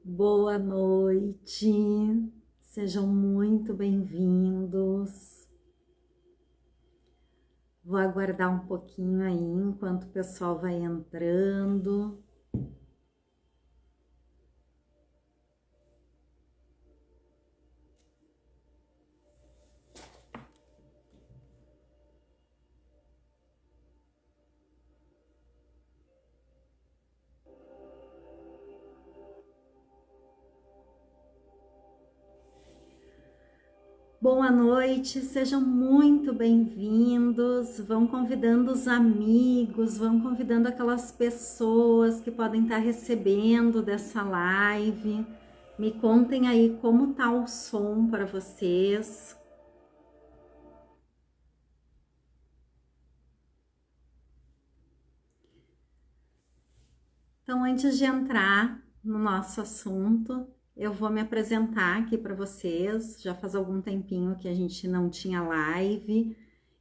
Boa noite, sejam muito bem-vindos. Vou aguardar um pouquinho aí enquanto o pessoal vai entrando. Boa noite, sejam muito bem-vindos. Vão convidando os amigos, vão convidando aquelas pessoas que podem estar recebendo dessa live. Me contem aí como tá o som para vocês. Então, antes de entrar no nosso assunto, eu vou me apresentar aqui para vocês. Já faz algum tempinho que a gente não tinha live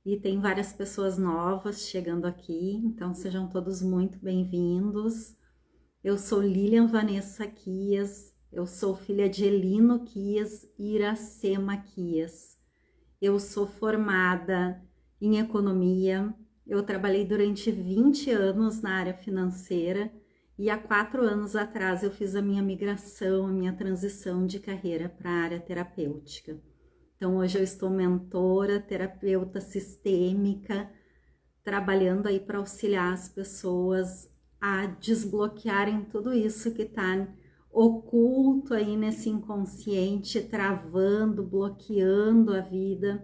e tem várias pessoas novas chegando aqui, então sejam todos muito bem-vindos. Eu sou Lilian Vanessa Quias, eu sou filha de Elino Quias e Iracema Quias. Eu sou formada em economia, eu trabalhei durante 20 anos na área financeira e há 4 anos atrás eu fiz a minha migração, a minha transição de carreira para a área terapêutica. Então hoje eu estou mentora, terapeuta sistêmica, trabalhando aí para auxiliar as pessoas a desbloquearem tudo isso que está oculto aí nesse inconsciente, travando, bloqueando a vida.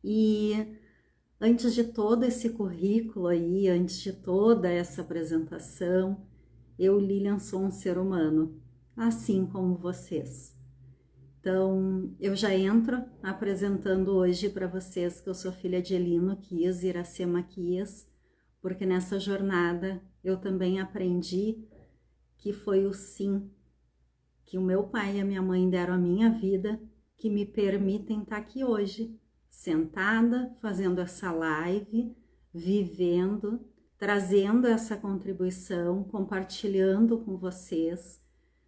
E antes de todo esse currículo aí, antes de toda essa apresentação, eu, Lilian, sou um ser humano, assim como vocês. Então, eu já entro apresentando hoje para vocês que eu sou filha de Elino Quias e Iracema Quias, porque nessa jornada eu também aprendi que foi o sim que o meu pai e a minha mãe deram à minha vida que me permitem estar aqui hoje, sentada, fazendo essa live, vivendo, trazendo essa contribuição, compartilhando com vocês.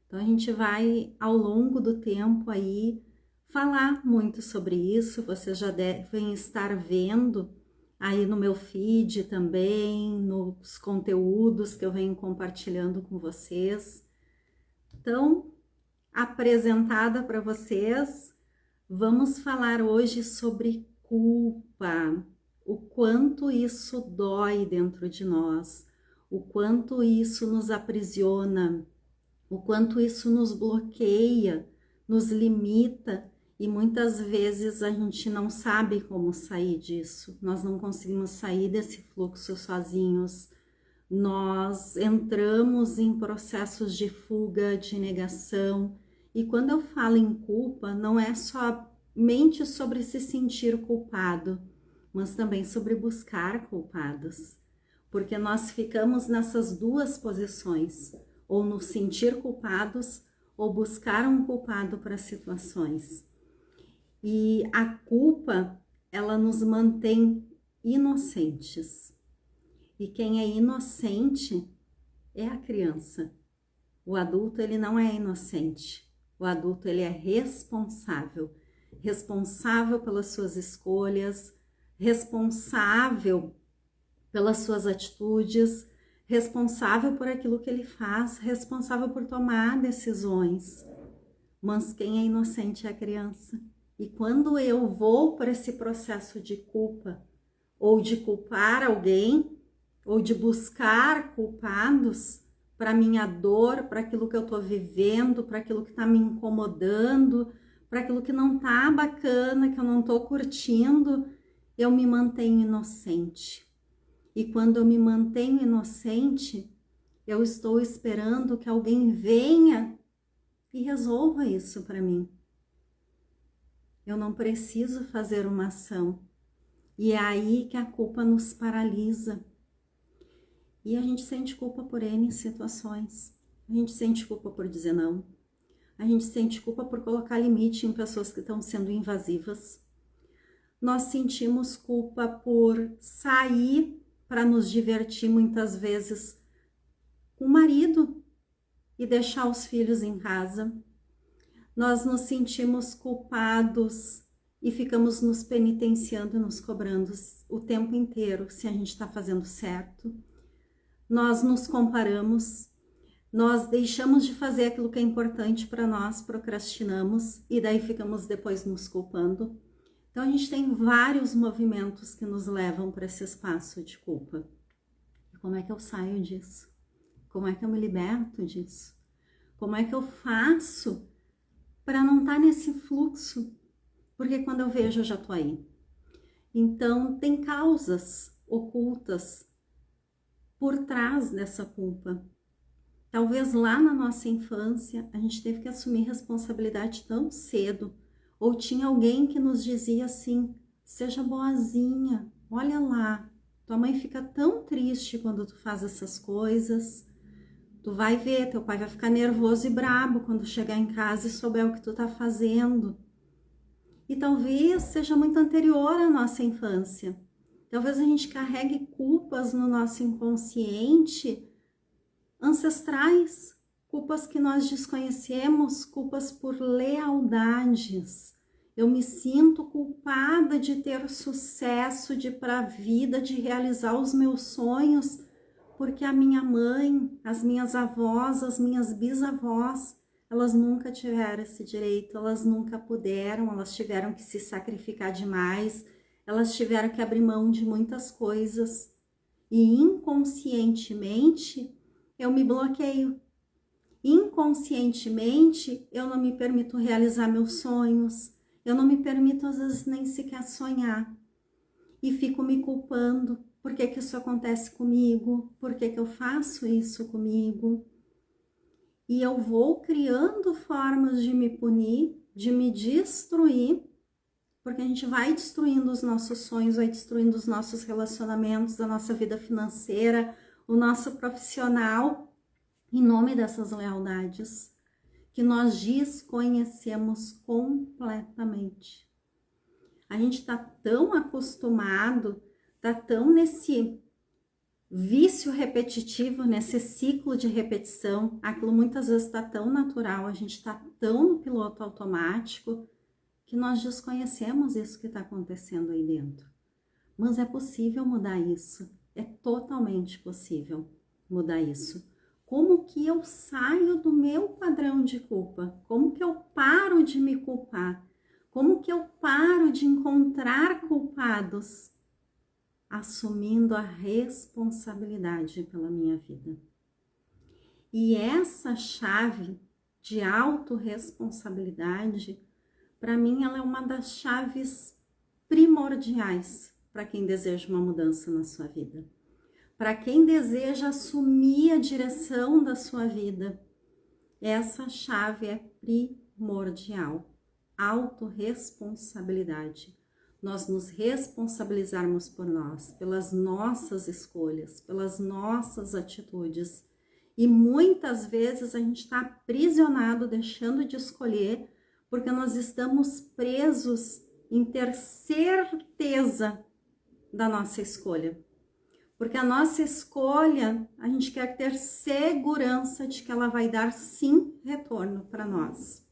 Então a gente vai ao longo do tempo aí falar muito sobre isso, vocês já devem estar vendo aí no meu feed também, nos conteúdos que eu venho compartilhando com vocês. Então, apresentada para vocês, vamos falar hoje sobre culpa, o quanto isso dói dentro de nós, o quanto isso nos aprisiona, o quanto isso nos bloqueia, nos limita e muitas vezes a gente não sabe como sair disso, nós não conseguimos sair desse fluxo sozinhos. Nós entramos em processos de fuga, de negação, e quando eu falo em culpa, não é somente sobre se sentir culpado, mas também sobre buscar culpados, porque nós ficamos nessas duas posições, ou nos sentir culpados, ou buscar um culpado para situações. E a culpa, ela nos mantém inocentes. E quem é inocente é a criança. O adulto, ele não é inocente. O adulto, ele é responsável. Responsável pelas suas escolhas, responsável pelas suas atitudes, responsável por aquilo que ele faz, responsável por tomar decisões. Mas quem é inocente é a criança. E quando eu vou para esse processo de culpa, ou de culpar alguém, ou de buscar culpados para minha dor, para aquilo que eu estou vivendo, para aquilo que está me incomodando, para aquilo que não está bacana, que eu não estou curtindo, eu me mantenho inocente. E quando eu me mantenho inocente, eu estou esperando que alguém venha e resolva isso para mim. Eu não preciso fazer uma ação. E é aí que a culpa nos paralisa. E a gente sente culpa por N situações. A gente sente culpa por dizer não. A gente sente culpa por colocar limite em pessoas que estão sendo invasivas. Nós sentimos culpa por sair para nos divertir muitas vezes com o marido, e deixar os filhos em casa. Nós nos sentimos culpados e ficamos nos penitenciando, nos cobrando o tempo inteiro se a gente está fazendo certo. Nós nos comparamos, nós deixamos de fazer aquilo que é importante para nós, procrastinamos e daí ficamos depois nos culpando. Então a gente tem vários movimentos que nos levam para esse espaço de culpa. E como é que eu saio disso? Como é que eu me liberto disso? Como é que eu faço para não estar nesse fluxo? Porque quando eu vejo, eu já tô aí. Então, tem causas ocultas por trás dessa culpa. Talvez lá na nossa infância, a gente teve que assumir responsabilidade tão cedo, ou tinha alguém que nos dizia assim, seja boazinha, olha lá, tua mãe fica tão triste quando tu faz essas coisas, tu vai ver, teu pai vai ficar nervoso e brabo quando chegar em casa e souber o que tu tá fazendo. E talvez seja muito anterior à nossa infância. Talvez a gente carregue culpas no nosso inconsciente ancestrais, culpas que nós desconhecemos, culpas por lealdades. Eu me sinto culpada de ter sucesso, de ir para a vida, de realizar os meus sonhos, porque a minha mãe, as minhas avós, as minhas bisavós, elas nunca tiveram esse direito, elas nunca puderam, elas tiveram que se sacrificar demais, elas tiveram que abrir mão de muitas coisas. E inconscientemente eu me bloqueio. Inconscientemente eu não me permito realizar meus sonhos, eu não me permito às vezes nem sequer sonhar. E fico me culpando, por que que isso acontece comigo? Por que que eu faço isso comigo? E eu vou criando formas de me punir, de me destruir, porque a gente vai destruindo os nossos sonhos, vai destruindo os nossos relacionamentos, a nossa vida financeira, o nosso profissional, em nome dessas lealdades que nós desconhecemos completamente. A gente está tão acostumado, está tão nesse vício repetitivo, nesse ciclo de repetição, aquilo muitas vezes está tão natural, a gente está tão no piloto automático, que nós desconhecemos isso que está acontecendo aí dentro. Mas é possível mudar isso, é totalmente possível mudar isso. Como que eu saio do meu padrão de culpa? Como que eu paro de me culpar? Como que eu paro de encontrar culpados? Assumindo a responsabilidade pela minha vida. E essa chave de autorresponsabilidade, para mim, ela é uma das chaves primordiais para quem deseja uma mudança na sua vida. Para quem deseja assumir a direção da sua vida, essa chave é primordial. Autorresponsabilidade. Nós nos responsabilizarmos por nós, pelas nossas escolhas, pelas nossas atitudes. E muitas vezes a gente está aprisionado, deixando de escolher, porque nós estamos presos em ter certeza da nossa escolha. Porque a nossa escolha, a gente quer ter segurança de que ela vai dar sim retorno para nós.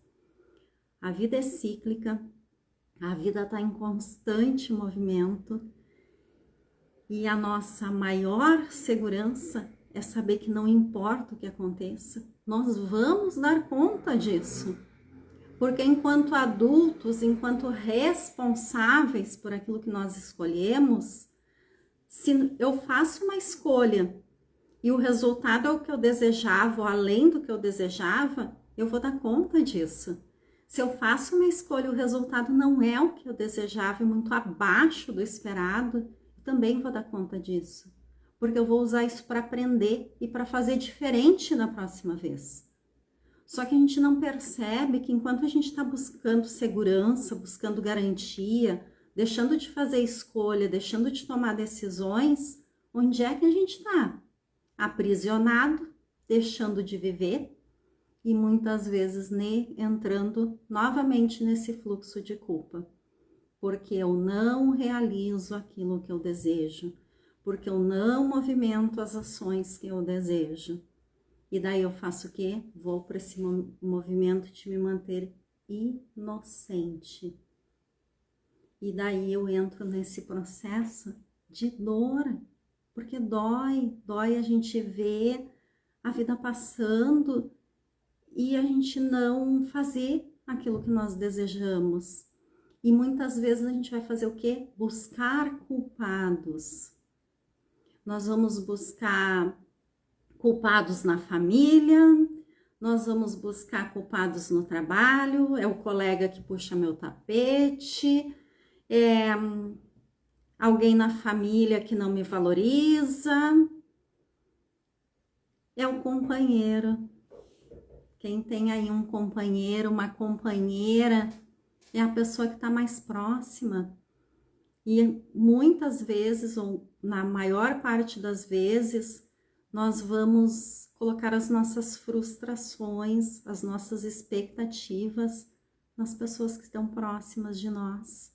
A vida é cíclica, a vida está em constante movimento e a nossa maior segurança é saber que não importa o que aconteça, nós vamos dar conta disso. Porque enquanto adultos, enquanto responsáveis por aquilo que nós escolhemos, se eu faço uma escolha e o resultado é o que eu desejava, ou além do que eu desejava, eu vou dar conta disso. Se eu faço uma escolha e o resultado não é o que eu desejava e muito abaixo do esperado, eu também vou dar conta disso. Porque eu vou usar isso para aprender e para fazer diferente na próxima vez. Só que a gente não percebe que enquanto a gente está buscando segurança, buscando garantia, deixando de fazer escolha, deixando de tomar decisões, onde é que a gente está? Aprisionado, deixando de viver e muitas vezes entrando novamente nesse fluxo de culpa. Porque eu não realizo aquilo que eu desejo, porque eu não movimento as ações que eu desejo. E daí eu faço o quê? Vou para esse movimento de me manter inocente. E daí eu entro nesse processo de dor, porque dói a gente ver a vida passando e a gente não fazer aquilo que nós desejamos. E muitas vezes a gente vai fazer o quê? Buscar culpados. Nós vamos buscar culpados na família, nós vamos buscar culpados no trabalho, é o colega que puxa meu tapete, é alguém na família que não me valoriza, é o companheiro. Quem tem aí um companheiro, uma companheira, é a pessoa que está mais próxima. E muitas vezes, ou na maior parte das vezes, nós vamos colocar as nossas frustrações, as nossas expectativas nas pessoas que estão próximas de nós.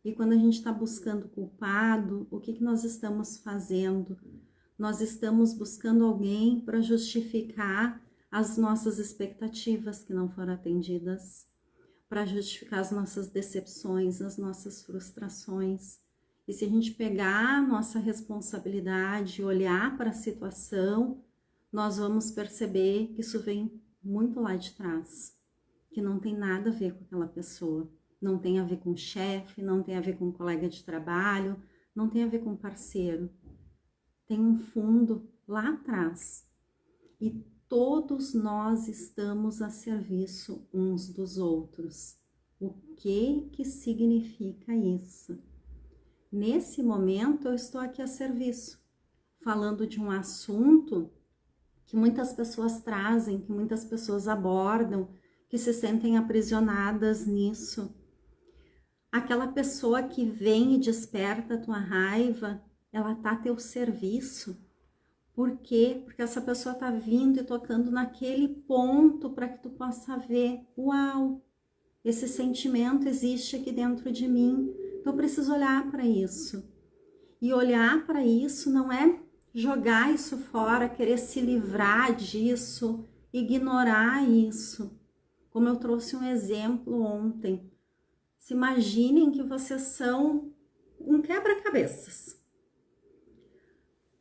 E quando a gente está buscando culpado, o que nós estamos fazendo? Nós estamos buscando alguém para justificar as nossas expectativas que não foram atendidas, para justificar as nossas decepções, as nossas frustrações. E se a gente pegar a nossa responsabilidade e olhar para a situação, nós vamos perceber que isso vem muito lá de trás, que não tem nada a ver com aquela pessoa, não tem a ver com o chefe, não tem a ver com um colega de trabalho, não tem a ver com um parceiro. Tem um fundo lá atrás. E todos nós estamos a serviço uns dos outros. O que significa isso? Nesse momento eu estou aqui a serviço, falando de um assunto que muitas pessoas trazem, que muitas pessoas abordam, que se sentem aprisionadas nisso. Aquela pessoa que vem e desperta a tua raiva, ela tá a teu serviço. Por quê? Porque essa pessoa tá vindo e tocando naquele ponto para que tu possa ver, uau, esse sentimento existe aqui dentro de mim. Então eu preciso olhar para isso. E olhar para isso não é jogar isso fora, querer se livrar disso, ignorar isso. Como eu trouxe um exemplo ontem. Se imaginem que vocês são um quebra-cabeças.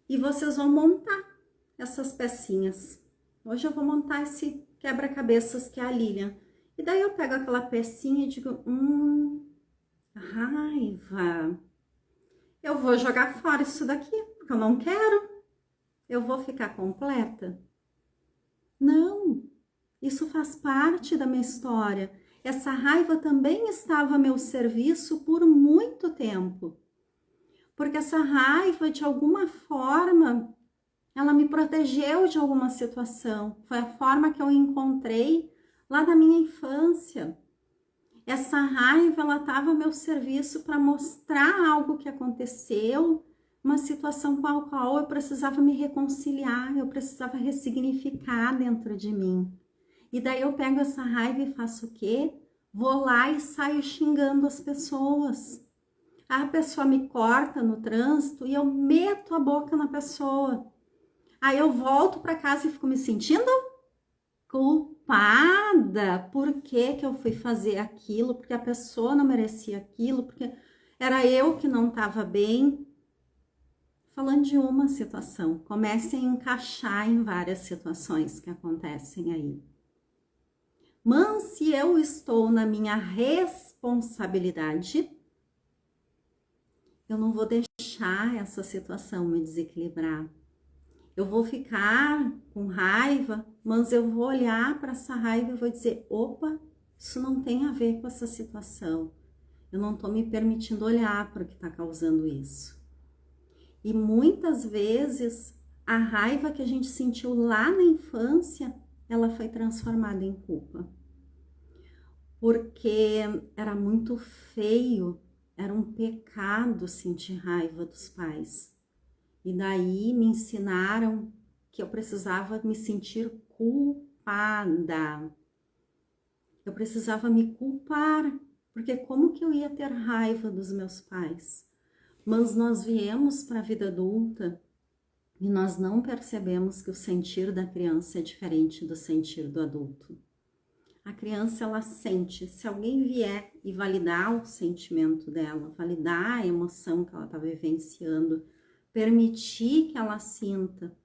E vocês vão montar essas pecinhas. Hoje eu vou montar esse quebra-cabeças que é a Lilian. E daí eu pego aquela pecinha e digo, raiva. Eu vou jogar fora isso daqui, porque eu não quero. Eu vou ficar completa? Não, isso faz parte da minha história. Essa raiva também estava a meu serviço por muito tempo. Porque essa raiva, de alguma forma, ela me protegeu de alguma situação. Foi a forma que eu encontrei lá da minha infância. Essa raiva, ela estava a meu serviço para mostrar algo que aconteceu, uma situação com a qual eu precisava me reconciliar, eu precisava ressignificar dentro de mim. E daí eu pego essa raiva e faço o quê? Vou lá e saio xingando as pessoas. A pessoa me corta no trânsito e eu meto a boca na pessoa. Aí eu volto para casa e fico me sentindo culpada. Por que eu fui fazer aquilo? Porque a pessoa não merecia aquilo, porque era eu que não estava bem. Falando de uma situação, comecem a encaixar em várias situações que acontecem aí. Mas se eu estou na minha responsabilidade, eu não vou deixar essa situação me desequilibrar. Eu vou ficar com raiva, mas eu vou olhar para essa raiva e vou dizer, opa, isso não tem a ver com essa situação. Eu não estou me permitindo olhar para o que está causando isso. E muitas vezes, a raiva que a gente sentiu lá na infância, ela foi transformada em culpa. Porque era muito feio, era um pecado sentir raiva dos pais. E daí me ensinaram que eu precisava me sentir culpada. Eu precisava me culpar, porque como que eu ia ter raiva dos meus pais? Mas nós viemos para a vida adulta E nós não percebemos que o sentir da criança é diferente do sentir do adulto. A criança, ela sente. Se alguém vier e validar o sentimento dela, validar a emoção que ela está vivenciando, permitir que ela sinta,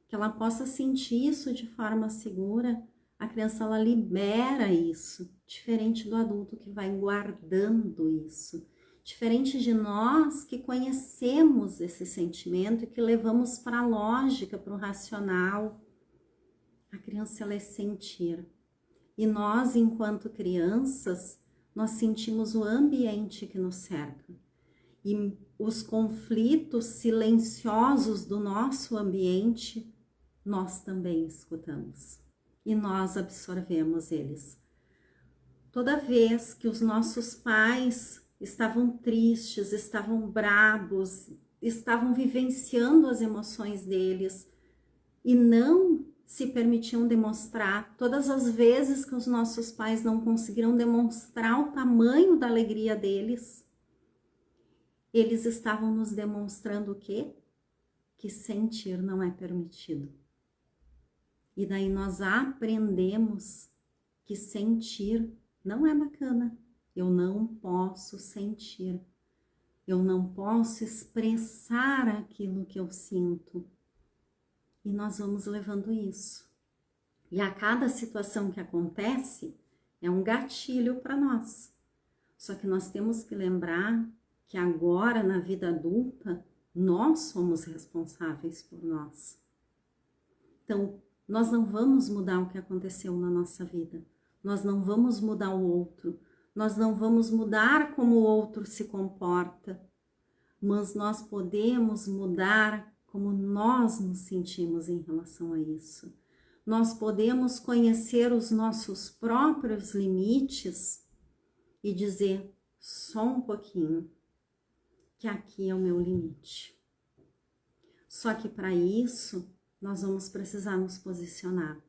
que ela possa sentir isso de forma segura, a criança, ela libera isso, diferente do adulto que vai guardando isso. Diferente de nós que conhecemos esse sentimento e que levamos para a lógica, para o racional. A criança, ela é sentir. E nós, enquanto crianças, nós sentimos o ambiente que nos cerca. E os conflitos silenciosos do nosso ambiente, nós também escutamos. E nós absorvemos eles. Toda vez que os nossos pais estavam tristes, estavam bravos, estavam vivenciando as emoções deles e não se permitiam demonstrar, todas as vezes que os nossos pais não conseguiram demonstrar o tamanho da alegria deles, eles estavam nos demonstrando o quê? Que sentir não é permitido. E daí nós aprendemos que sentir não é bacana. Eu não posso sentir. Eu não posso expressar aquilo que eu sinto. E nós vamos levando isso. E a cada situação que acontece é um gatilho para nós. Só que nós temos que lembrar que agora, na vida adulta, nós somos responsáveis por nós. Então, nós não vamos mudar o que aconteceu na nossa vida. Nós não vamos mudar o outro. Nós não vamos mudar como o outro se comporta. Mas nós podemos mudar como nós nos sentimos em relação a isso. Nós podemos conhecer os nossos próprios limites e dizer só um pouquinho, que aqui é o meu limite. Só que para isso, nós vamos precisar nos posicionar.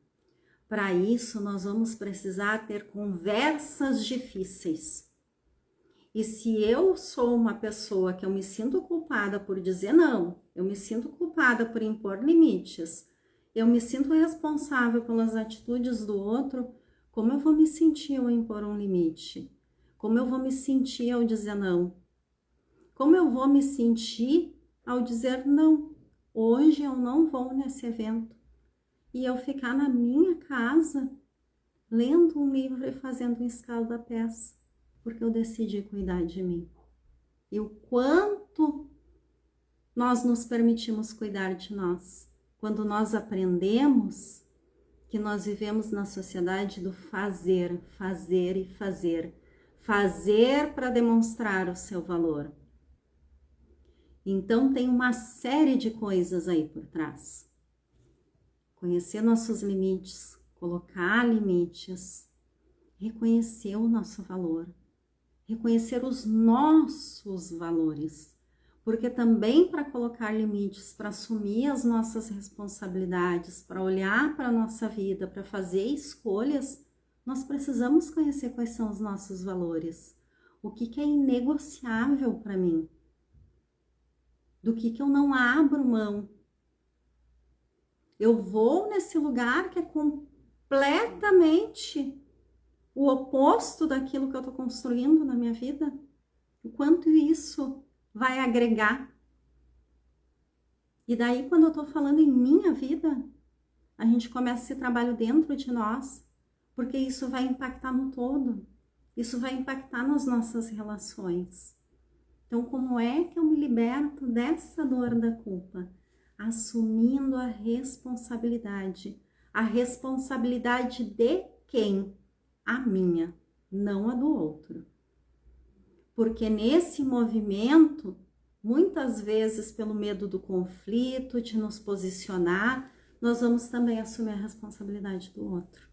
Para isso, nós vamos precisar ter conversas difíceis. E se eu sou uma pessoa que eu me sinto culpada por dizer não, eu me sinto culpada por impor limites, eu me sinto responsável pelas atitudes do outro, como eu vou me sentir ao impor um limite? Como eu vou me sentir ao dizer não? Como eu vou me sentir ao dizer não? Hoje eu não vou nesse evento. E eu ficar na minha casa, lendo um livro e fazendo um escalda-pés, porque eu decidi cuidar de mim. E o quanto nós nos permitimos cuidar de nós. Quando nós aprendemos que nós vivemos na sociedade do fazer, fazer e fazer. Fazer para demonstrar o seu valor. Então tem uma série de coisas aí por trás. Conhecer nossos limites, colocar limites, reconhecer o nosso valor, reconhecer os nossos valores, porque também para colocar limites, para assumir as nossas responsabilidades, para olhar para a nossa vida, para fazer escolhas, nós precisamos conhecer quais são os nossos valores, o que é inegociável para mim, do que eu não abro mão. Eu vou nesse lugar que é completamente o oposto daquilo que eu estou construindo na minha vida. O quanto isso vai agregar. E daí, quando eu estou falando em minha vida, a gente começa esse trabalho dentro de nós, porque isso vai impactar no todo. Isso vai impactar nas nossas relações. Então, como é que eu me liberto dessa dor da culpa? Assumindo a responsabilidade. A responsabilidade de quem? A minha, não a do outro. Porque nesse movimento, muitas vezes pelo medo do conflito, de nos posicionar, nós vamos também assumir a responsabilidade do outro.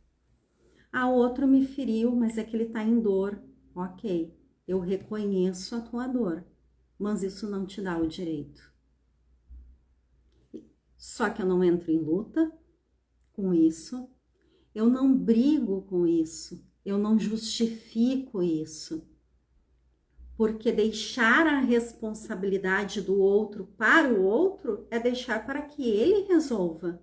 Ah, o outro me feriu, mas é que ele está em dor. Ok, eu reconheço a tua dor, mas isso não te dá o direito. Só que eu não entro em luta com isso, eu não brigo com isso, eu não justifico isso. Porque deixar a responsabilidade do outro para o outro é deixar para que ele resolva.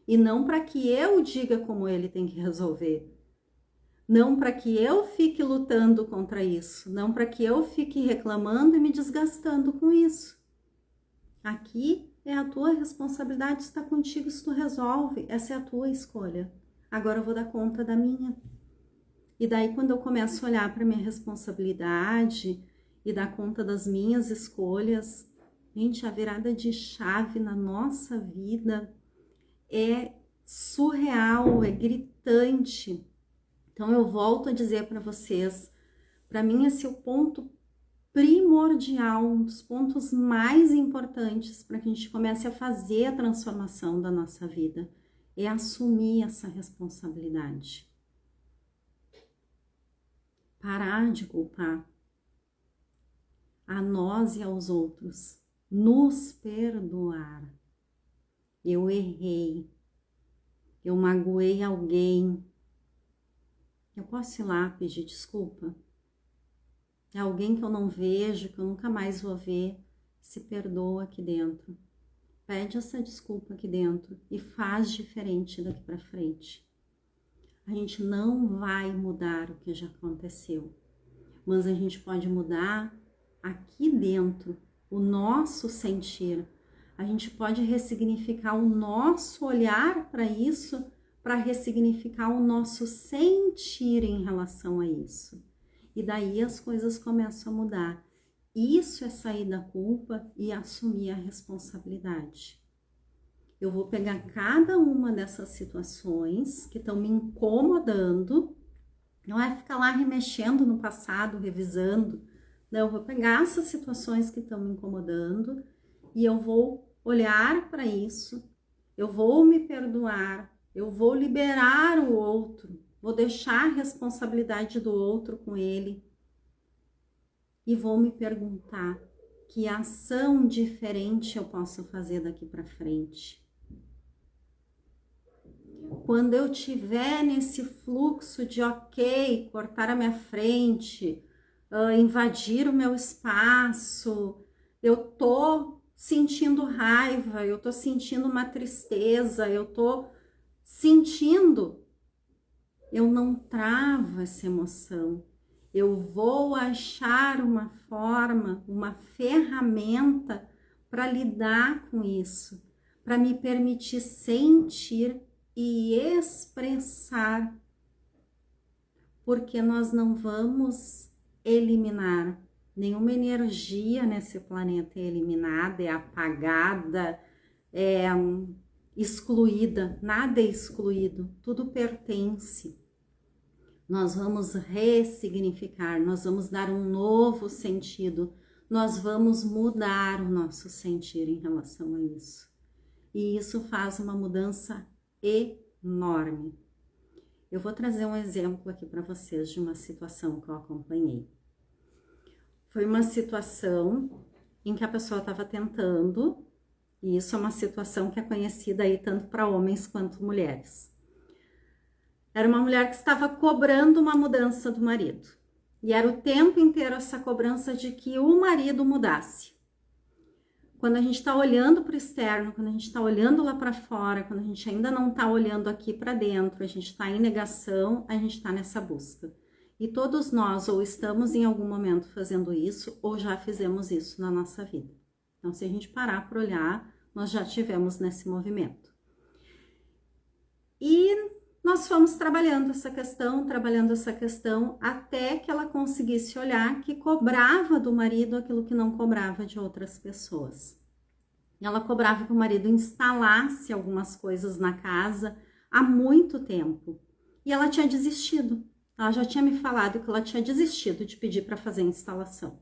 E não para que eu diga como ele tem que resolver. Não para que eu fique lutando contra isso. Não para que eu fique reclamando e me desgastando com isso. Aqui é a tua responsabilidade, está contigo se tu resolve. Essa é a tua escolha. Agora eu vou dar conta da minha. E daí quando eu começo a olhar para minha responsabilidade e dar conta das minhas escolhas, gente, a virada de chave na nossa vida é surreal, é gritante. Então eu volto a dizer para vocês, para mim esse é o ponto primordial, um dos pontos mais importantes para que a gente comece a fazer a transformação da nossa vida, é assumir essa responsabilidade. Parar de culpar a nós e aos outros, nos perdoar. Eu errei, eu magoei alguém, eu posso ir lá pedir desculpa? É alguém que eu não vejo, que eu nunca mais vou ver, se perdoa aqui dentro. Pede essa desculpa aqui dentro e faz diferente daqui para frente. A gente não vai mudar o que já aconteceu, mas a gente pode mudar aqui dentro o nosso sentir. A gente pode ressignificar o nosso olhar para isso, para ressignificar o nosso sentir em relação a isso. E daí as coisas começam a mudar. Isso é sair da culpa e assumir a responsabilidade. Eu vou pegar cada uma dessas situações que estão me incomodando, não é ficar lá remexendo no passado, revisando. Não, eu vou pegar essas situações que estão me incomodando e eu vou olhar para isso, eu vou me perdoar, eu vou liberar o outro, vou deixar a responsabilidade do outro com ele e vou me perguntar que ação diferente eu posso fazer daqui para frente. Quando eu tiver nesse fluxo de ok, cortar a minha frente, invadir o meu espaço, eu tô sentindo raiva, eu tô sentindo uma tristeza, eu tô sentindo, eu não travo essa emoção. Eu vou achar uma forma, uma ferramenta para lidar com isso, para me permitir sentir e expressar, porque nós não vamos eliminar nenhuma energia nesse planeta, é eliminada, é apagada, é excluída, nada é excluído, tudo pertence. Nós vamos ressignificar, nós vamos dar um novo sentido, nós vamos mudar o nosso sentir em relação a isso. E isso faz uma mudança enorme. Eu vou trazer um exemplo aqui para vocês de uma situação que eu acompanhei. Foi uma situação em que a pessoa estava tentando, e isso é uma situação que é conhecida aí tanto para homens quanto mulheres. Era uma mulher que estava cobrando uma mudança do marido. E era o tempo inteiro essa cobrança de que o marido mudasse. Quando a gente está olhando para o externo, quando a gente está olhando lá para fora, quando a gente ainda não está olhando aqui para dentro, a gente está em negação, a gente está nessa busca. E todos nós ou estamos em algum momento fazendo isso, ou já fizemos isso na nossa vida. Então, se a gente parar para olhar, nós já tivemos nesse movimento. E nós fomos trabalhando essa questão, até que ela conseguisse olhar que cobrava do marido aquilo que não cobrava de outras pessoas. Ela cobrava que o marido instalasse algumas coisas na casa há muito tempo. E ela tinha desistido. Ela já tinha me falado que ela tinha desistido de pedir para fazer a instalação.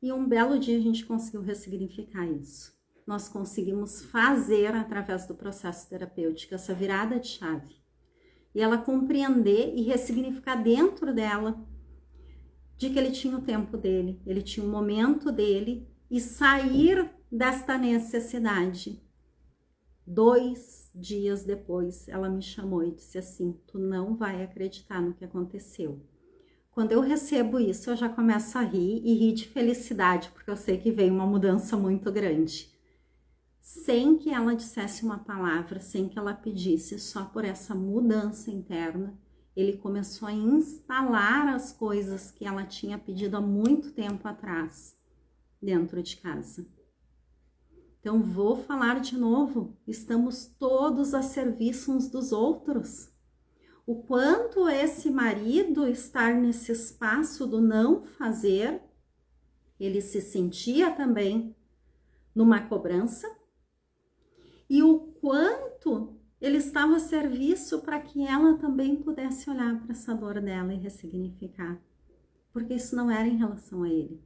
E um belo dia a gente conseguiu ressignificar isso. Nós conseguimos fazer, através do processo terapêutico, essa virada de chave. E ela compreender e ressignificar dentro dela de que ele tinha o tempo dele, ele tinha o momento dele e sair desta necessidade. 2 dias depois, ela me chamou e disse assim: tu não vai acreditar no que aconteceu. Quando eu recebo isso, eu já começo a rir e rir de felicidade, porque eu sei que veio uma mudança muito grande. Sem que ela dissesse uma palavra, sem que ela pedisse, só por essa mudança interna, ele começou a instalar as coisas que ela tinha pedido há muito tempo atrás, dentro de casa. Então, vou falar de novo, estamos todos a serviço uns dos outros. O quanto esse marido estar nesse espaço do não fazer, ele se sentia também numa cobrança, e o quanto ele estava a serviço para que ela também pudesse olhar para essa dor dela e ressignificar. Porque isso não era em relação a ele,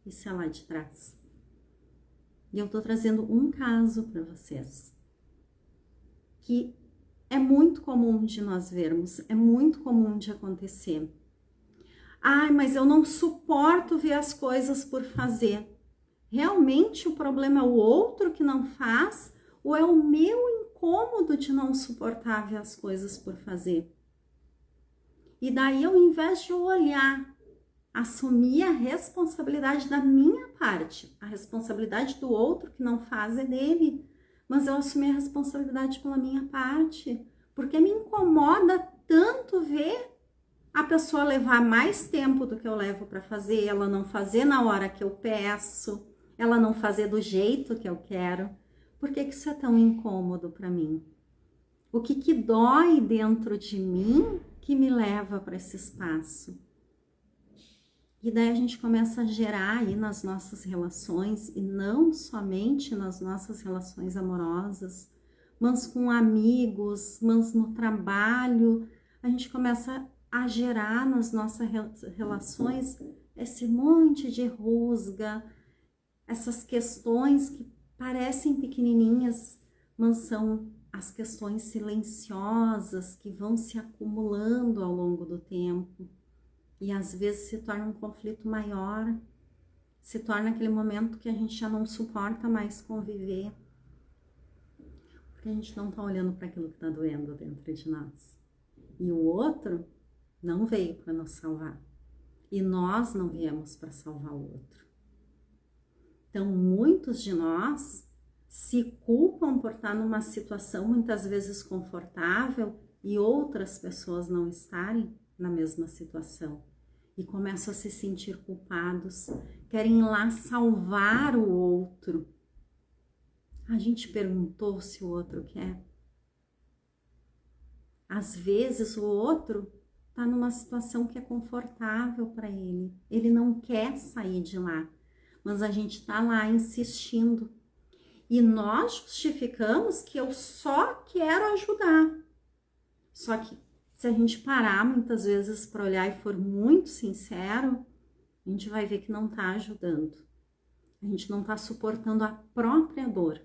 isso é lá de trás. E eu tô trazendo um caso para vocês, que é muito comum de nós vermos, é muito comum de acontecer. Ai, mas eu não suporto ver as coisas por fazer. Realmente o problema é o outro que não faz, ou é o meu incômodo de não suportar ver as coisas por fazer? E daí, ao invés de eu olhar, assumir a responsabilidade da minha parte, a responsabilidade do outro que não faz é dele, mas eu assumi a responsabilidade pela minha parte, porque me incomoda tanto ver a pessoa levar mais tempo do que eu levo para fazer, ela não fazer na hora que eu peço, ela não fazer do jeito que eu quero. Por que isso é tão incômodo para mim? O que dói dentro de mim que me leva para esse espaço? E daí a gente começa a gerar aí nas nossas relações, e não somente nas nossas relações amorosas, mas com amigos, mas no trabalho, a gente começa a gerar nas nossas relações esse monte de rusga, essas questões que parecem pequenininhas, mas são as questões silenciosas que vão se acumulando ao longo do tempo. E às vezes se torna um conflito maior, se torna aquele momento que a gente já não suporta mais conviver, porque a gente não está olhando para aquilo que está doendo dentro de nós. E o outro não veio para nos salvar. E nós não viemos para salvar o outro. Então, muitos de nós se culpam por estar numa situação muitas vezes confortável e outras pessoas não estarem na mesma situação. E começam a se sentir culpados, querem ir lá salvar o outro. A gente perguntou se o outro quer. Às vezes o outro está numa situação que é confortável para ele. Ele não quer sair de lá, mas a gente está lá insistindo. E nós justificamos que eu só quero ajudar. Só que se a gente parar muitas vezes para olhar e for muito sincero, a gente vai ver que não está ajudando. A gente não está suportando a própria dor.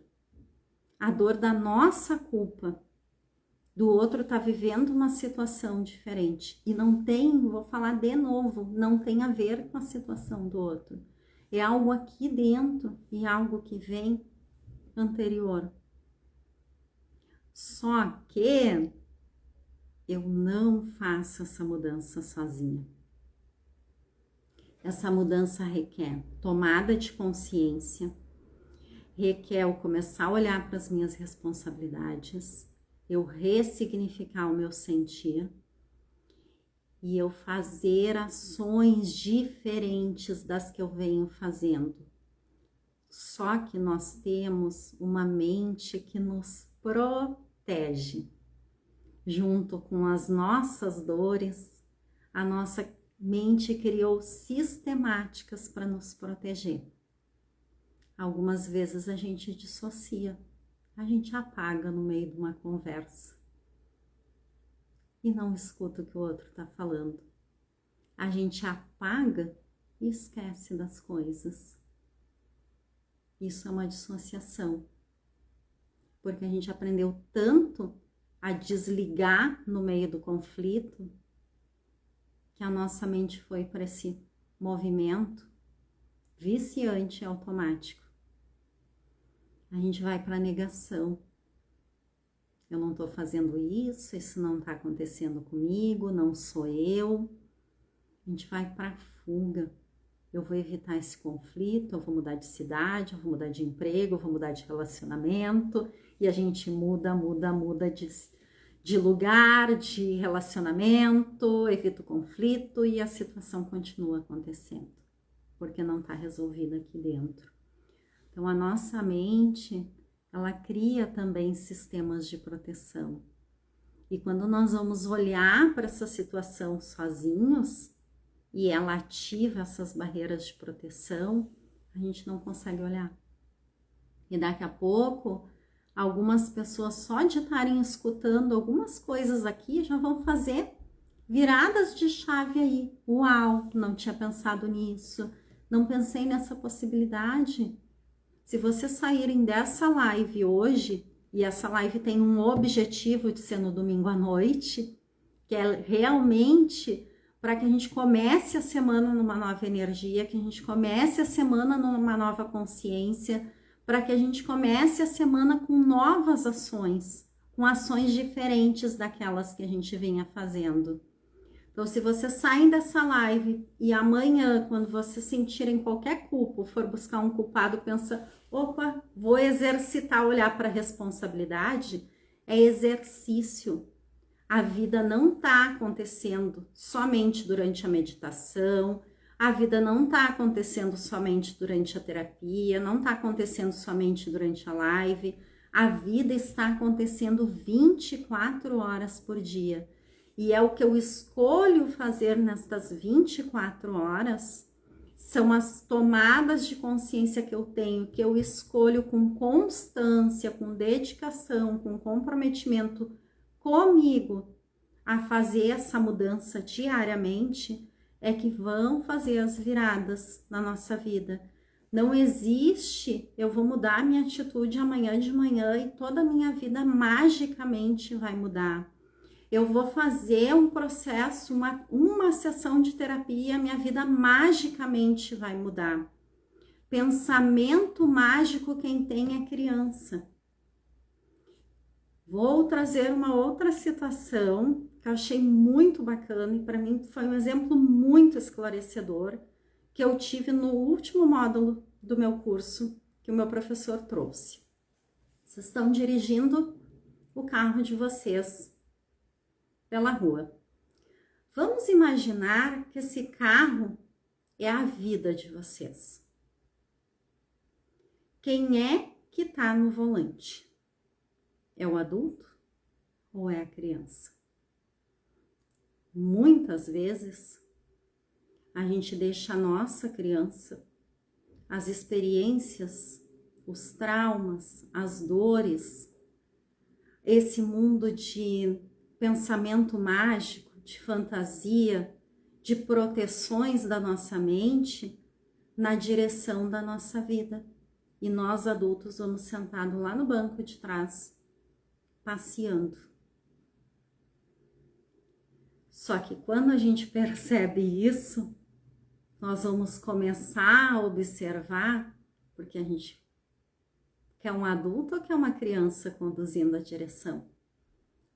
A dor da nossa culpa. Do outro tá vivendo uma situação diferente. E não tem, vou falar de novo, não tem a ver com a situação do outro. É algo aqui dentro e algo que vem anterior. Só que eu não faço essa mudança sozinha. Essa mudança requer tomada de consciência, requer eu começar a olhar para as minhas responsabilidades, eu ressignificar o meu sentir e eu fazer ações diferentes das que eu venho fazendo. Só que nós temos uma mente que nos protege. Junto com as nossas dores, a nossa mente criou sistemáticas para nos proteger. Algumas vezes a gente dissocia, a gente apaga no meio de uma conversa e não escuta o que o outro está falando. A gente apaga e esquece das coisas. Isso é uma dissociação, porque a gente aprendeu tanto a desligar no meio do conflito, que a nossa mente foi para esse movimento viciante e automático. A gente vai para a negação. Eu não estou fazendo isso não está acontecendo comigo, não sou eu. A gente vai para a fuga. Eu vou evitar esse conflito, eu vou mudar de cidade, eu vou mudar de emprego, eu vou mudar de relacionamento. E a gente muda de lugar, de relacionamento, evita o conflito e a situação continua acontecendo, porque não está resolvida aqui dentro. Então, a nossa mente, ela cria também sistemas de proteção. E quando nós vamos olhar para essa situação sozinhos, e ela ativa essas barreiras de proteção, a gente não consegue olhar. E daqui a pouco, algumas pessoas só de estarem escutando algumas coisas aqui já vão fazer viradas de chave aí. Uau, não tinha pensado nisso, não pensei nessa possibilidade. Se vocês saírem dessa live hoje, e essa live tem um objetivo de ser no domingo à noite, que é realmente para que a gente comece a semana numa nova energia, que a gente comece a semana numa nova consciência, para que a gente comece a semana com novas ações, com ações diferentes daquelas que a gente vinha fazendo. Então, se vocês saem dessa live e amanhã, quando vocês sentirem qualquer culpa, for buscar um culpado, pensa, opa, vou exercitar, olhar para a responsabilidade, é exercício. A vida não está acontecendo somente durante a meditação, a vida não está acontecendo somente durante a terapia, não está acontecendo somente durante a live, a vida está acontecendo 24 horas por dia. E é o que eu escolho fazer nestas 24 horas, são as tomadas de consciência que eu tenho, que eu escolho com constância, com dedicação, com comprometimento comigo a fazer essa mudança diariamente, é que vão fazer as viradas na nossa vida. Não existe, eu vou mudar a minha atitude amanhã de manhã e toda a minha vida magicamente vai mudar. Eu vou fazer um processo, uma sessão de terapia, a minha vida magicamente vai mudar. Pensamento mágico quem tem é criança. Vou trazer uma outra situação que eu achei muito bacana e para mim foi um exemplo muito esclarecedor que eu tive no último módulo do meu curso que o meu professor trouxe. Vocês estão dirigindo o carro de vocês pela rua. Vamos imaginar que esse carro é a vida de vocês. Quem é que está no volante? É o adulto ou é a criança? Muitas vezes a gente deixa a nossa criança, as experiências, os traumas, as dores, esse mundo de pensamento mágico, de fantasia, de proteções da nossa mente na direção da nossa vida. E nós adultos vamos sentados lá no banco de trás, passeando. Só que quando a gente percebe isso, nós vamos começar a observar, porque a gente quer um adulto ou quer uma criança conduzindo a direção?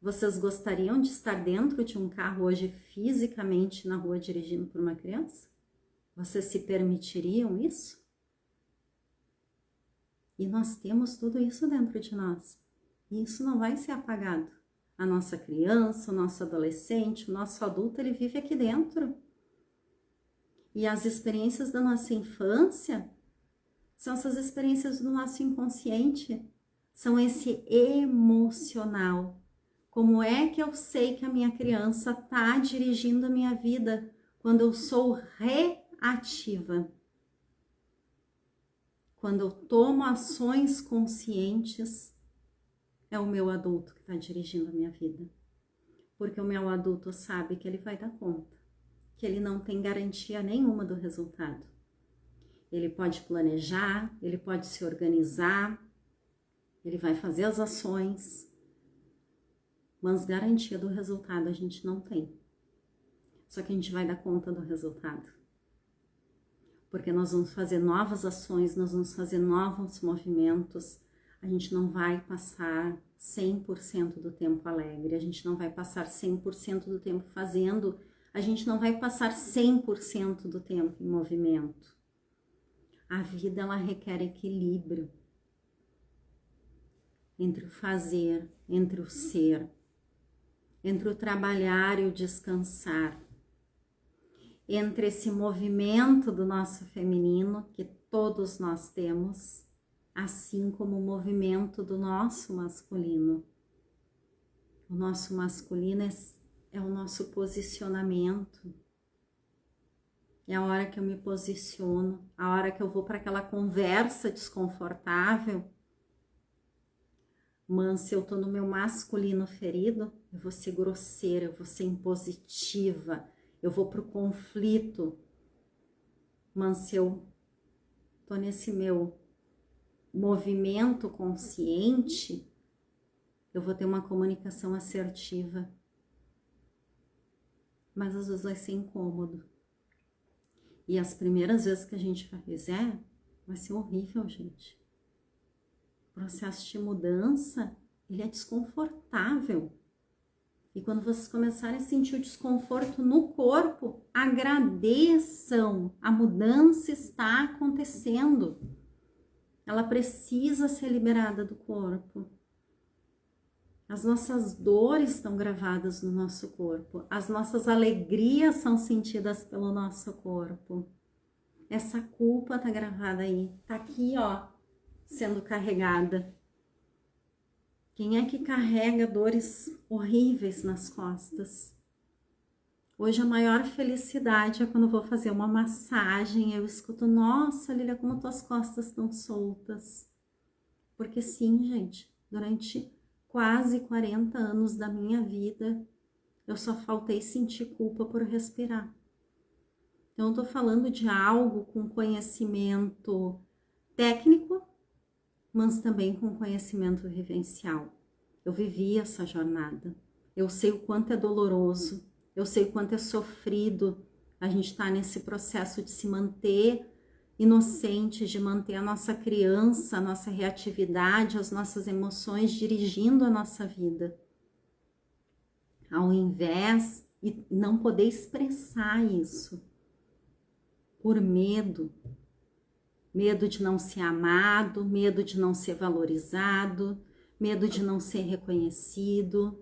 Vocês gostariam de estar dentro de um carro hoje fisicamente na rua dirigindo por uma criança? Vocês se permitiriam isso? E nós temos tudo isso dentro de nós. E isso não vai ser apagado. A nossa criança, o nosso adolescente, o nosso adulto, ele vive aqui dentro. E as experiências da nossa infância são essas experiências do nosso inconsciente. São esse emocional. Como é que eu sei que a minha criança está dirigindo a minha vida quando eu sou reativa? Quando eu tomo ações conscientes, é o meu adulto que está dirigindo a minha vida. Porque o meu adulto sabe que ele vai dar conta, que ele não tem garantia nenhuma do resultado. Ele pode planejar, ele pode se organizar, ele vai fazer as ações, mas garantia do resultado a gente não tem. Só que a gente vai dar conta do resultado. Porque nós vamos fazer novas ações, nós vamos fazer novos movimentos. A gente não vai passar 100% do tempo alegre, a gente não vai passar 100% do tempo fazendo A gente não vai passar 100% do tempo em movimento. A vida, ela requer equilíbrio entre o fazer, entre o ser, entre o trabalhar e o descansar, entre esse movimento do nosso feminino, que todos nós temos, assim como o movimento do nosso masculino. O nosso masculino é o nosso posicionamento. É a hora que eu me posiciono, a hora que eu vou para aquela conversa desconfortável. Mas se eu tô no meu masculino ferido, eu vou ser grosseira, eu vou ser impositiva, eu vou pro conflito. Mas se eu tô nesse meu movimento consciente, eu vou ter uma comunicação assertiva. Mas às vezes vai ser incômodo. E as primeiras vezes que a gente fizer, vai ser horrível, gente. O processo de mudança, ele é desconfortável. E quando vocês começarem a sentir o desconforto no corpo, agradeçam. A mudança está acontecendo. Ela precisa ser liberada do corpo. As nossas dores estão gravadas no nosso corpo. As nossas alegrias são sentidas pelo nosso corpo. Essa culpa tá gravada aí. Tá aqui, ó, sendo carregada. Quem é que carrega dores horríveis nas costas? Hoje a maior felicidade é quando eu vou fazer uma massagem, eu escuto, nossa, Lília, como tuas costas estão soltas. Porque sim, gente, durante quase 40 anos da minha vida, eu só faltei sentir culpa por respirar. Então, eu tô falando de algo com conhecimento técnico, mas também com conhecimento vivencial. Eu vivi essa jornada. Eu sei o quanto é doloroso, eu sei o quanto é sofrido a gente tá nesse processo de se manter inocente, de manter a nossa criança, a nossa reatividade, as nossas emoções dirigindo a nossa vida. Ao invés de não poder expressar isso por medo. Medo de não ser amado, medo de não ser valorizado, medo de não ser reconhecido.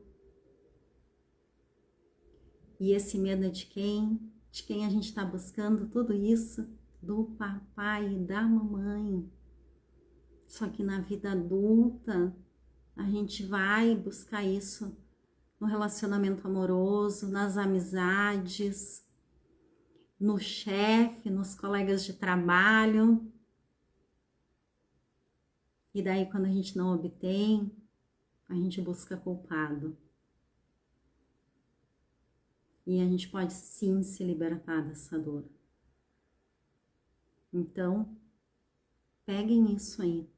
E esse medo é de quem? De quem a gente está buscando tudo isso? Do papai e da mamãe. Só que na vida adulta, a gente vai buscar isso no relacionamento amoroso, nas amizades, no chefe, nos colegas de trabalho. E daí, quando a gente não obtém, a gente busca culpado. E a gente pode sim se libertar dessa dor. Então, peguem isso aí.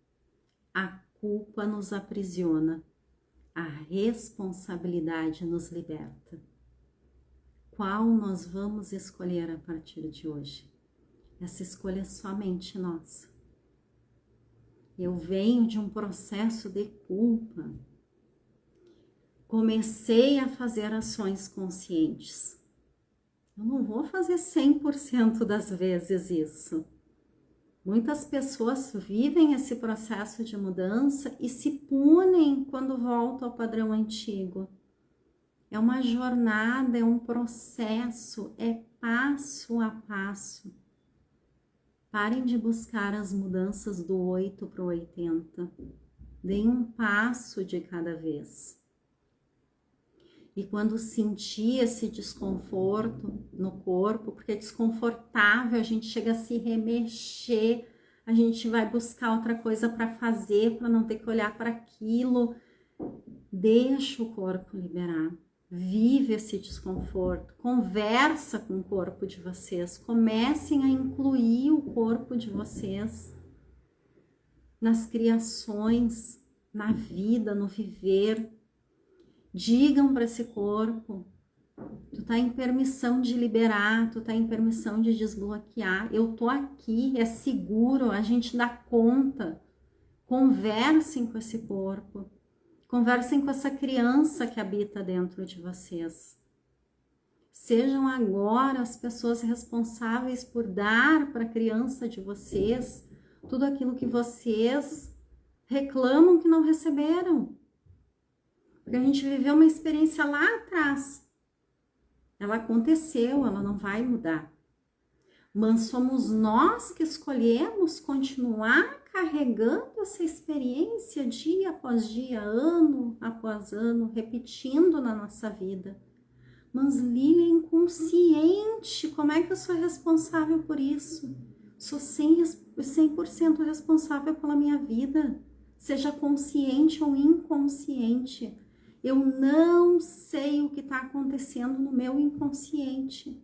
A culpa nos aprisiona. A responsabilidade nos liberta. Qual nós vamos escolher a partir de hoje? Essa escolha é somente nossa. Eu venho de um processo de culpa. Comecei a fazer ações conscientes. Eu não vou fazer 100% das vezes isso. Muitas pessoas vivem esse processo de mudança e se punem quando voltam ao padrão antigo. É uma jornada, é um processo, é passo a passo. Parem de buscar as mudanças do 8 para o 80. Deem um passo de cada vez. E quando sentir esse desconforto no corpo, porque é desconfortável, a gente chega a se remexer, a gente vai buscar outra coisa para fazer, para não ter que olhar para aquilo. Deixa o corpo liberar. Vive esse desconforto, conversa com o corpo de vocês, comecem a incluir o corpo de vocês nas criações, na vida, no viver. Digam para esse corpo, tu tá em permissão de liberar, tu tá em permissão de desbloquear, eu tô aqui, é seguro, a gente dá conta. Conversem com esse corpo. Conversem com essa criança que habita dentro de vocês. Sejam agora as pessoas responsáveis por dar para a criança de vocês tudo aquilo que vocês reclamam que não receberam. Porque a gente viveu uma experiência lá atrás. Ela aconteceu, ela não vai mudar. Mas somos nós que escolhemos continuar carregando essa experiência dia após dia, ano após ano, repetindo na nossa vida. Mas Lília é inconsciente, como é que eu sou responsável por isso? Sou 100% responsável pela minha vida, seja consciente ou inconsciente. Eu não sei o que está acontecendo no meu inconsciente.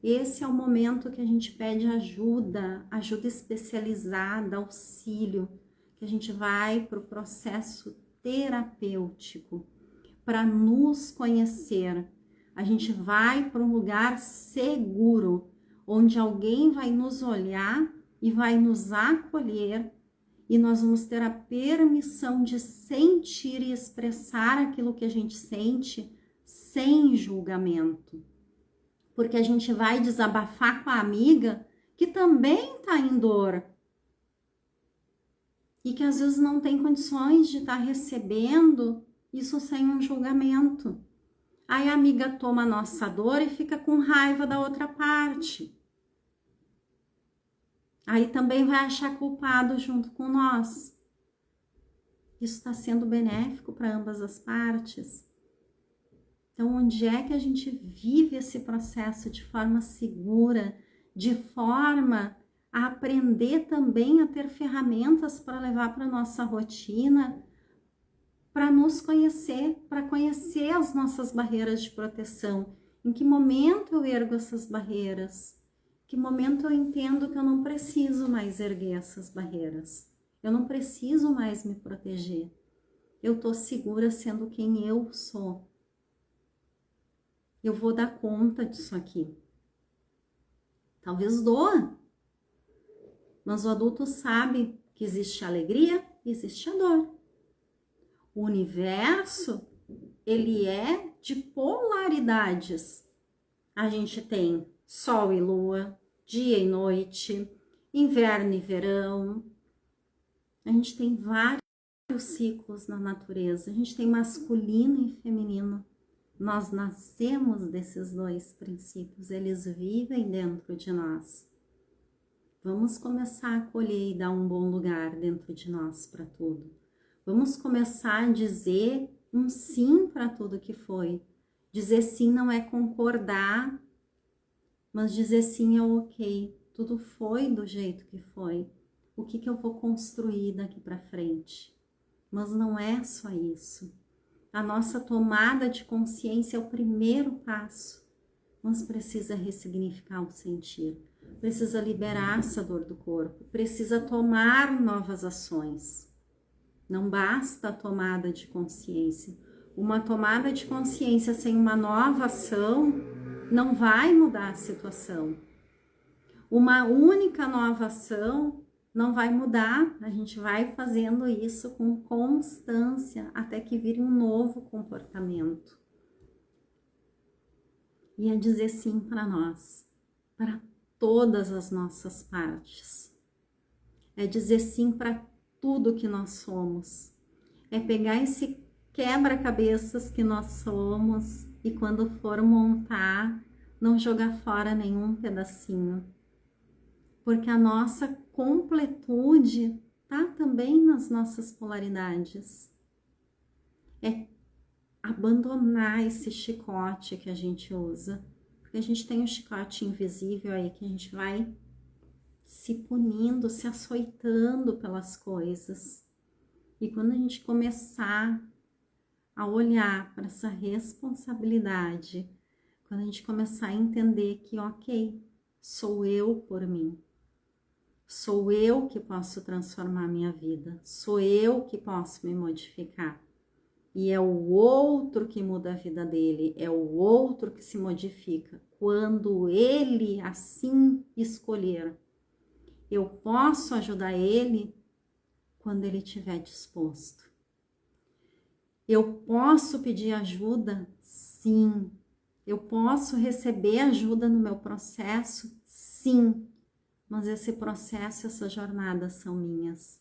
Esse é o momento que a gente pede ajuda especializada, auxílio, que a gente vai para o processo terapêutico, para nos conhecer. A gente vai para um lugar seguro, onde alguém vai nos olhar e vai nos acolher, e nós vamos ter a permissão de sentir e expressar aquilo que a gente sente sem julgamento. Porque a gente vai desabafar com a amiga que também está em dor e que às vezes não tem condições de estar recebendo isso sem um julgamento. Aí a amiga toma a nossa dor e fica com raiva da outra parte. Aí também vai achar culpado junto com nós. Isso está sendo benéfico para ambas as partes. Então, onde é que a gente vive esse processo de forma segura, de forma a aprender também a ter ferramentas para levar para a nossa rotina, para nos conhecer, para conhecer as nossas barreiras de proteção. Em que momento eu ergo essas barreiras? Em que momento eu entendo que eu não preciso mais erguer essas barreiras? Eu não preciso mais me proteger. Eu estou segura sendo quem eu sou. Eu vou dar conta disso aqui. Talvez doa, mas o adulto sabe que existe a alegria e existe a dor. O universo, ele é de polaridades. A gente tem sol e lua, dia e noite, inverno e verão. A gente tem vários ciclos na natureza. A gente tem masculino e feminino. Nós nascemos desses dois princípios, eles vivem dentro de nós. Vamos começar a acolher e dar um bom lugar dentro de nós para tudo. Vamos começar a dizer um sim para tudo que foi. Dizer sim não é concordar, mas dizer sim é ok. Tudo foi do jeito que foi. O que eu vou construir daqui para frente? Mas não é só isso. A nossa tomada de consciência é o primeiro passo, mas precisa ressignificar o sentir, precisa liberar essa dor do corpo, precisa tomar novas ações. Não basta a tomada de consciência. Uma tomada de consciência sem uma nova ação não vai mudar a situação. Uma única nova ação não vai mudar, a gente vai fazendo isso com constância até que vire um novo comportamento. E é dizer sim para nós, para todas as nossas partes. É dizer sim para tudo que nós somos. É pegar esse quebra-cabeças que nós somos e quando for montar, não jogar fora nenhum pedacinho. Porque a nossa completude está também nas nossas polaridades. É abandonar esse chicote que a gente usa. Porque a gente tem um chicote invisível aí que a gente vai se punindo, se açoitando pelas coisas. E quando a gente começar a olhar para essa responsabilidade, quando a gente começar a entender que, ok, sou eu por mim. Sou eu que posso transformar a minha vida. Sou eu que posso me modificar. E é o outro que muda a vida dele. É o outro que se modifica. Quando ele assim escolher. Eu posso ajudar ele quando ele estiver disposto. Eu posso pedir ajuda? Sim. Eu posso receber ajuda no meu processo? Sim, mas esse processo, essa jornada são minhas.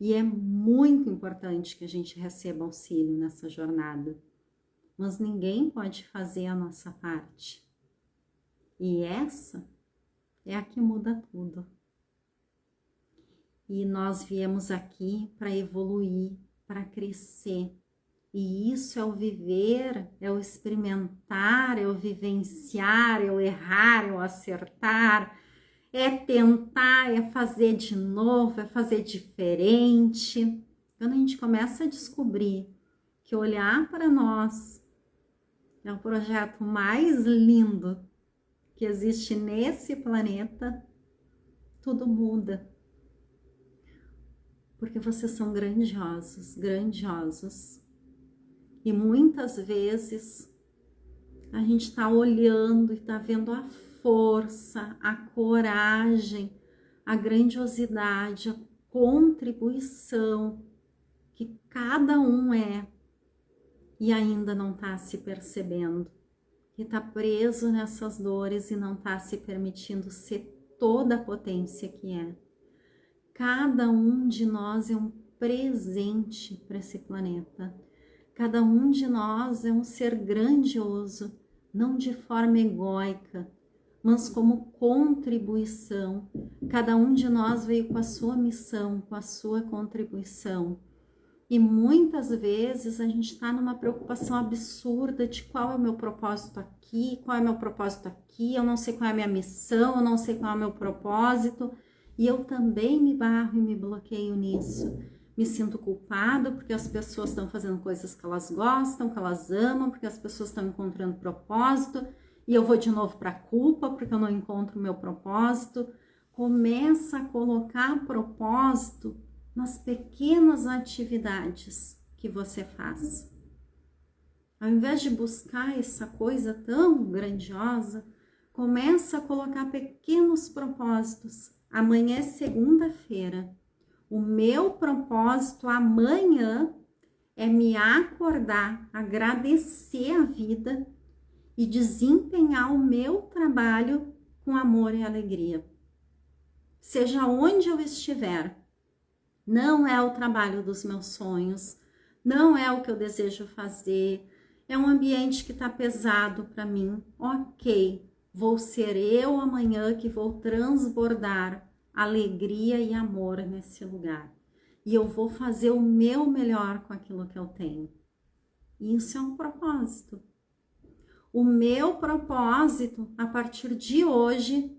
E é muito importante que a gente receba auxílio nessa jornada. Mas ninguém pode fazer a nossa parte. E essa é a que muda tudo. E nós viemos aqui para evoluir, para crescer. E isso é o viver, é o experimentar, é o vivenciar, é o errar, é o acertar, é tentar, é fazer de novo, é fazer diferente. Quando a gente começa a descobrir que olhar para nós é o projeto mais lindo que existe nesse planeta, tudo muda. Porque vocês são grandiosos, grandiosos. E muitas vezes a gente está olhando e está vendo a força, a coragem, a grandiosidade, a contribuição que cada um é e ainda não está se percebendo. Que está preso nessas dores e não está se permitindo ser toda a potência que é. Cada um de nós é um presente para esse planeta. Cada um de nós é um ser grandioso, não de forma egóica, mas como contribuição. Cada um de nós veio com a sua missão, com a sua contribuição. E muitas vezes a gente está numa preocupação absurda de qual é o meu propósito aqui, qual é o meu propósito aqui, eu não sei qual é a minha missão, eu não sei qual é o meu propósito. E eu também me barro e me bloqueio nisso. Me sinto culpada porque as pessoas estão fazendo coisas que elas gostam, que elas amam, porque as pessoas estão encontrando propósito. E eu vou de novo para a culpa porque eu não encontro o meu propósito. Começa a colocar propósito nas pequenas atividades que você faz. Ao invés de buscar essa coisa tão grandiosa, começa a colocar pequenos propósitos. Amanhã é segunda-feira. O meu propósito amanhã é me acordar, agradecer a vida e desempenhar o meu trabalho com amor e alegria. Seja onde eu estiver, não é o trabalho dos meus sonhos, não é o que eu desejo fazer, é um ambiente que está pesado para mim. Ok, vou ser eu amanhã que vou transbordar alegria e amor nesse lugar. E eu vou fazer o meu melhor com aquilo que eu tenho. Isso é um propósito. O meu propósito, a partir de hoje,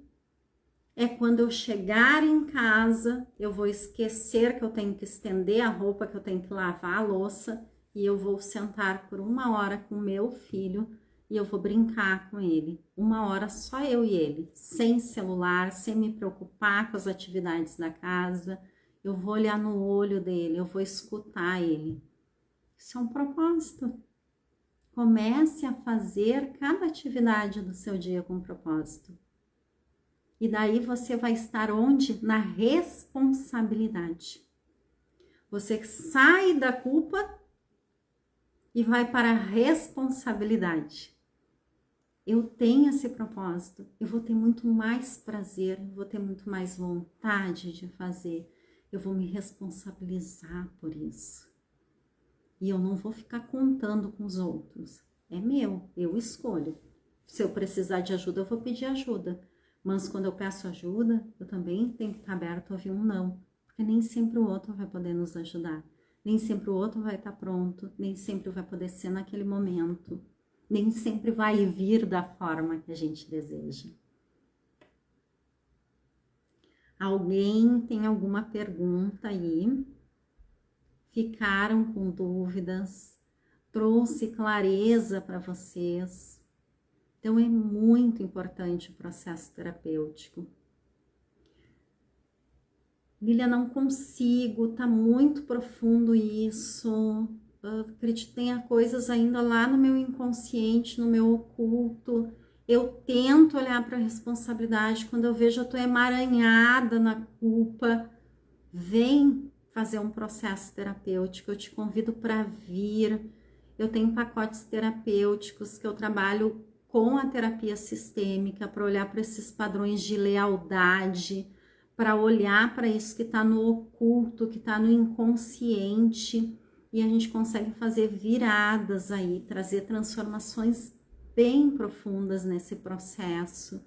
é quando eu chegar em casa, eu vou esquecer que eu tenho que estender a roupa, que eu tenho que lavar a louça, e eu vou sentar por 1 hora com meu filho e eu vou brincar com ele. 1 hora só eu e ele, sem celular, sem me preocupar com as atividades da casa. Eu vou olhar no olho dele, eu vou escutar ele. Isso é um propósito. Comece a fazer cada atividade do seu dia com propósito. E daí você vai estar onde? Na responsabilidade. Você sai da culpa e vai para a responsabilidade. Eu tenho esse propósito, eu vou ter muito mais prazer, eu vou ter muito mais vontade de fazer. Eu vou me responsabilizar por isso. E eu não vou ficar contando com os outros. É meu, eu escolho. Se eu precisar de ajuda, eu vou pedir ajuda. Mas quando eu peço ajuda, eu também tenho que estar aberto a ouvir um não. Porque nem sempre o outro vai poder nos ajudar. Nem sempre o outro vai estar pronto. Nem sempre vai poder ser naquele momento. Nem sempre vai vir da forma que a gente deseja. Alguém tem alguma pergunta aí? Ficaram com dúvidas? Trouxe clareza para vocês? Então, é muito importante o processo terapêutico. Lília, não consigo, tá muito profundo isso. Acredito que tenha coisas ainda lá no meu inconsciente, no meu oculto. Eu tento olhar para a responsabilidade, quando eu vejo eu tô emaranhada na culpa. Vem fazer um processo terapêutico, eu te convido para vir. Eu tenho pacotes terapêuticos que eu trabalho com a terapia sistêmica, para olhar para esses padrões de lealdade, para olhar para isso que está no oculto, que está no inconsciente, e a gente consegue fazer viradas aí, trazer transformações bem profundas nesse processo,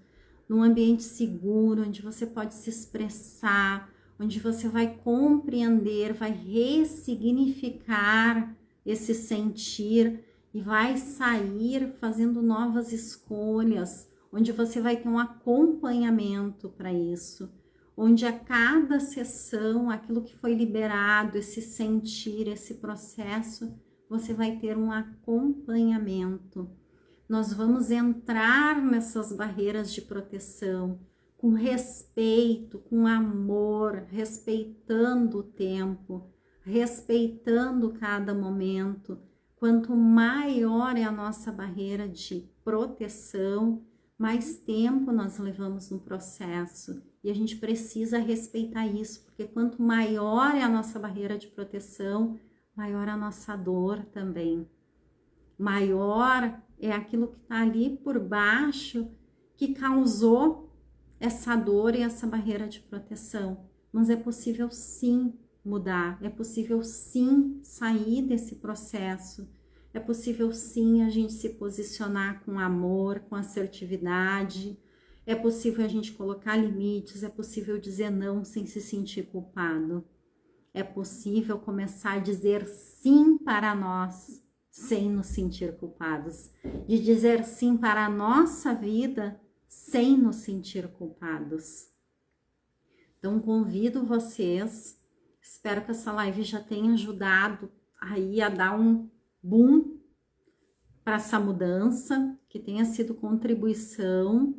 num ambiente seguro, onde você pode se expressar, onde você vai compreender, vai ressignificar esse sentir e vai sair fazendo novas escolhas, onde você vai ter um acompanhamento para isso, onde a cada sessão, aquilo que foi liberado, esse sentir, esse processo, você vai ter um acompanhamento. Nós vamos entrar nessas barreiras de proteção com respeito, com amor, respeitando o tempo, respeitando cada momento. Quanto maior é a nossa barreira de proteção, mais tempo nós levamos no processo. E a gente precisa respeitar isso, porque quanto maior é a nossa barreira de proteção, maior a nossa dor também. Maior é aquilo que está ali por baixo que causou essa dor e essa barreira de proteção. Mas é possível sim mudar, é possível sim sair desse processo, é possível sim a gente se posicionar com amor, com assertividade, é possível a gente colocar limites, é possível dizer não sem se sentir culpado, é possível começar a dizer sim para nós, sem nos sentir culpados, de dizer sim para a nossa vida sem nos sentir culpados. Então convido vocês, espero que essa live já tenha ajudado aí a dar um boom para essa mudança, que tenha sido contribuição.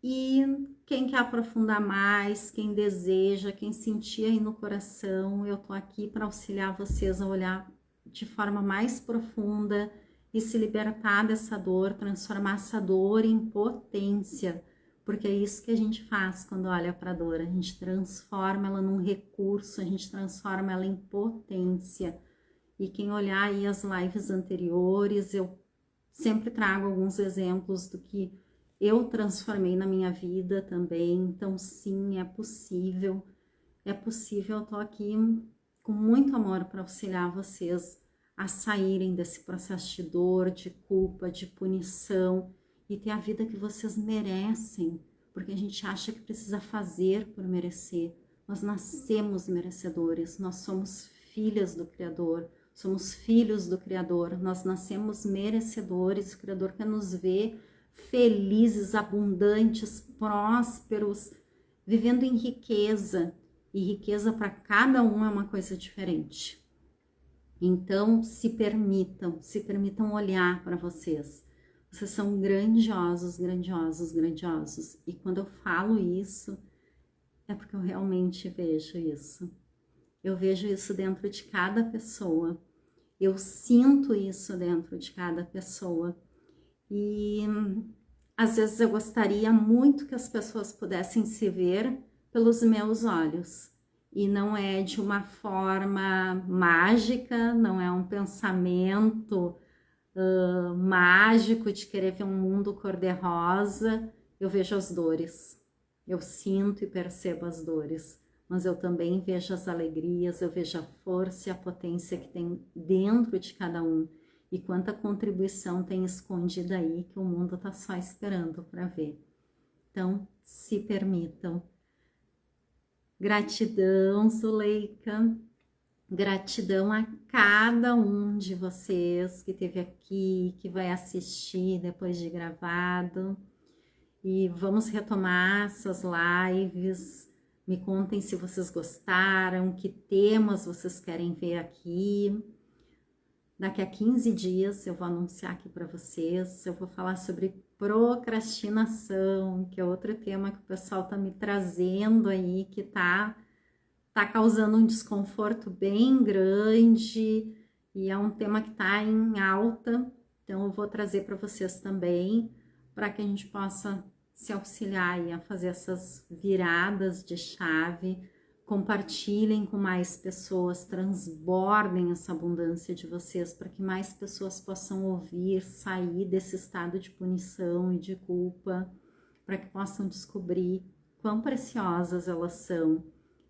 E quem quer aprofundar mais, quem deseja, quem sentir aí no coração, eu tô aqui para auxiliar vocês a olhar de forma mais profunda e se libertar dessa dor, transformar essa dor em potência, porque é isso que a gente faz quando olha para a dor, a gente transforma ela num recurso, a gente transforma ela em potência. E quem olhar aí as lives anteriores, eu sempre trago alguns exemplos do que eu transformei na minha vida também, então sim, é possível, eu tô aqui com muito amor para auxiliar vocês a saírem desse processo de dor, de culpa, de punição e ter a vida que vocês merecem, porque a gente acha que precisa fazer por merecer. Nós nascemos merecedores, nós somos filhas do Criador, somos filhos do Criador, nós nascemos merecedores, o Criador quer nos ver felizes, abundantes, prósperos, vivendo em riqueza. E riqueza para cada um é uma coisa diferente. Então, se permitam olhar para vocês. Vocês são grandiosos, grandiosos, grandiosos. E quando eu falo isso, é porque eu realmente vejo isso. Eu vejo isso dentro de cada pessoa. Eu sinto isso dentro de cada pessoa. E às vezes eu gostaria muito que as pessoas pudessem se ver pelos meus olhos. E não é de uma forma mágica, não é um pensamento mágico de querer ver um mundo cor-de-rosa. Eu vejo as dores, eu sinto e percebo as dores, mas eu também vejo as alegrias, eu vejo a força e a potência que tem dentro de cada um. E quanta contribuição tem escondida aí que o mundo está só esperando para ver. Então, se permitam. Gratidão, Zuleika. Gratidão a cada um de vocês que esteve aqui, que vai assistir depois de gravado. E vamos retomar essas lives. Me contem se vocês gostaram, que temas vocês querem ver aqui. Daqui a 15 dias eu vou anunciar aqui para vocês, eu vou falar sobre procrastinação, que é outro tema que o pessoal tá me trazendo aí, que tá causando um desconforto bem grande, e é um tema que tá em alta, então eu vou trazer para vocês também, para que a gente possa se auxiliar aí a fazer essas viradas de chave, Compartilhem com mais pessoas, transbordem essa abundância de vocês para que mais pessoas possam ouvir, sair desse estado de punição e de culpa, para que possam descobrir quão preciosas elas são.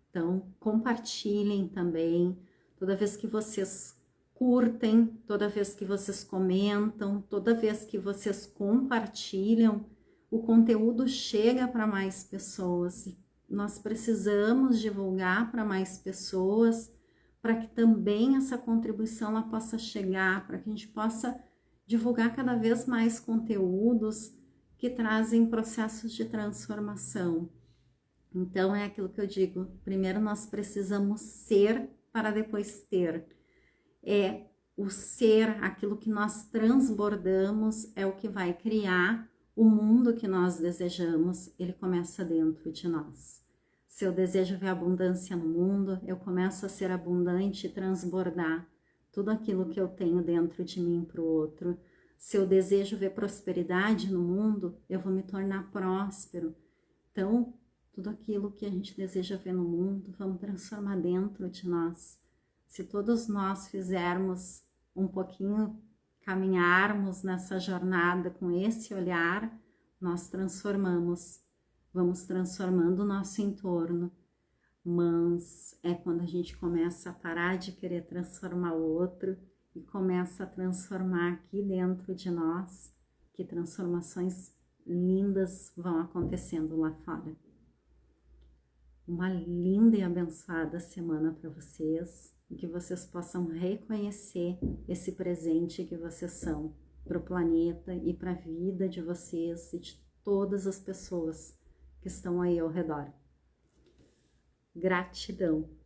Então, compartilhem também. Toda vez que vocês curtem, toda vez que vocês comentam, toda vez que vocês compartilham, o conteúdo chega para mais pessoas. E nós precisamos divulgar para mais pessoas, para que também essa contribuição ela possa chegar, para que a gente possa divulgar cada vez mais conteúdos que trazem processos de transformação. Então é aquilo que eu digo, primeiro nós precisamos ser para depois ter. É o ser, aquilo que nós transbordamos é o que vai criar o mundo que nós desejamos, ele começa dentro de nós. Se eu desejo ver abundância no mundo, eu começo a ser abundante e transbordar tudo aquilo que eu tenho dentro de mim para o outro. Se eu desejo ver prosperidade no mundo, eu vou me tornar próspero. Então, tudo aquilo que a gente deseja ver no mundo, vamos transformar dentro de nós. Se todos nós fizermos um pouquinho, caminharmos nessa jornada com esse olhar, nós transformamos, vamos transformando o nosso entorno. Mas é quando a gente começa a parar de querer transformar o outro e começa a transformar aqui dentro de nós, que transformações lindas vão acontecendo lá fora. Uma linda e abençoada semana para vocês, e que vocês possam reconhecer esse presente que vocês são para o planeta e para a vida de vocês e de todas as pessoas que estão aí ao redor. Gratidão!